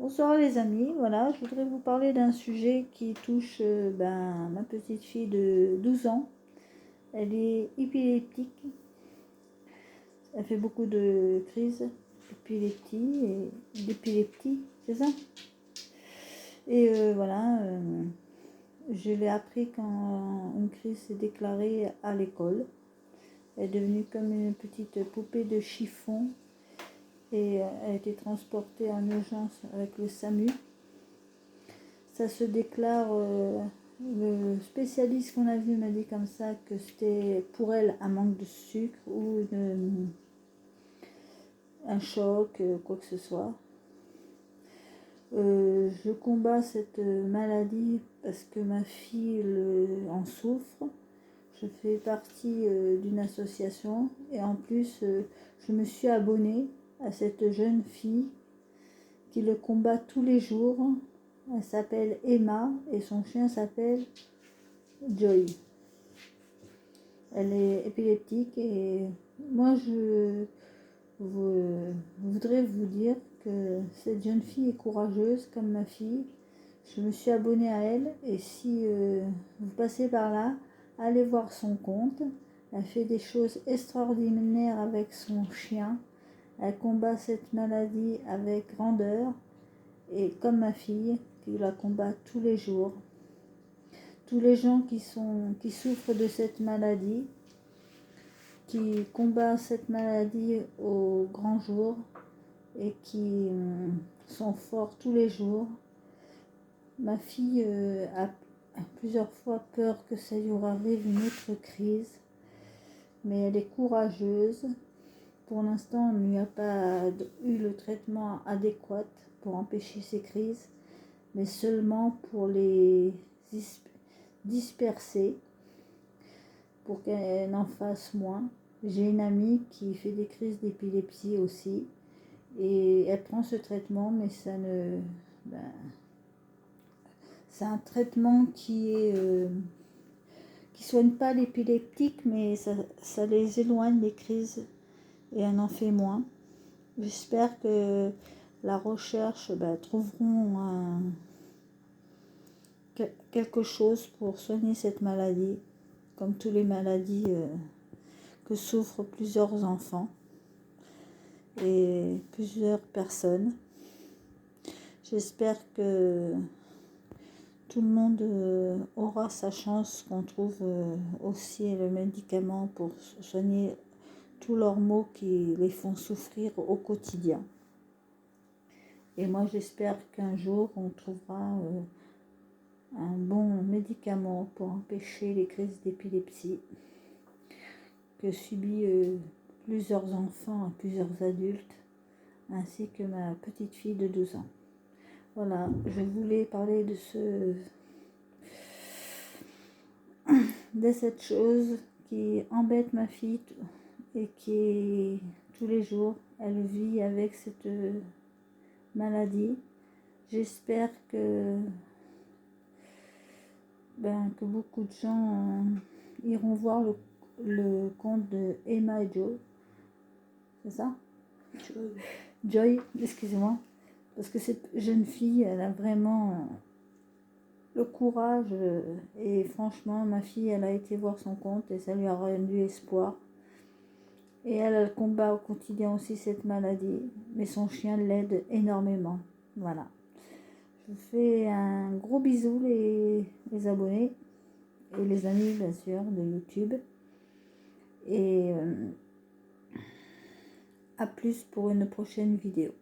Bonsoir les amis, voilà, je voudrais vous parler d'un sujet qui touche ma petite fille de 12 ans. Elle est épileptique, elle fait beaucoup de crises d'épileptie, c'est ça? Et je l'ai appris quand une crise s'est déclarée à l'école. Elle est devenue comme une petite poupée de chiffon et elle a été transportée en urgence avec le SAMU. Ça se déclare, le spécialiste qu'on a vu m'a dit comme ça que c'était pour elle un manque de sucre ou un choc, quoi que ce soit. Je combats cette maladie parce que ma fille en souffre. Je fais partie d'une association et en plus je me suis abonnée à cette jeune fille qui le combat tous les jours. Elle s'appelle Emma et son chien s'appelle Joy. Elle est épileptique et moi je voudrais vous dire que cette jeune fille est courageuse comme ma fille. Je me suis abonnée à elle et si vous passez par là, allez voir son compte. Elle fait des choses extraordinaires avec son chien. Elle combat cette maladie avec grandeur et comme ma fille qui la combat tous les jours. Tous les gens qui souffrent de cette maladie, qui combattent cette maladie au grand jour et qui sont forts tous les jours. Ma fille a plusieurs fois peur que ça lui arrive une autre crise, mais elle est courageuse. Pour l'instant, on ne lui a pas eu le traitement adéquat pour empêcher ces crises, mais seulement pour les disperser, pour qu'elle n'en fasse moins. J'ai une amie qui fait des crises d'épilepsie aussi, et elle prend ce traitement, mais ça ne... c'est un traitement qui soigne pas l'épileptique, mais ça les éloigne des crises et elle en fait moins. J'espère que la recherche trouveront quelque chose pour soigner cette maladie, comme toutes les maladies que souffrent plusieurs enfants et plusieurs personnes. J'espère que tout le monde aura sa chance, qu'on trouve aussi le médicament pour soigner tous leurs maux qui les font souffrir au quotidien. Et moi j'espère qu'un jour on trouvera un bon médicament pour empêcher les crises d'épilepsie que subissent plusieurs enfants et plusieurs adultes, ainsi que ma petite fille de 12 ans. Voilà, je voulais parler de cette chose qui embête ma fille et qui, tous les jours, elle vit avec cette maladie. J'espère que beaucoup de gens iront voir le compte de Emma et Joe. C'est ça? Joy, excusez-moi. Parce que cette jeune fille, elle a vraiment le courage. Et franchement, ma fille, elle a été voir son compte et ça lui a rendu espoir. Et elle combat au quotidien aussi cette maladie. Mais son chien l'aide énormément. Voilà. Je vous fais un gros bisou les abonnés et les amis bien sûr de YouTube. Et à plus pour une prochaine vidéo.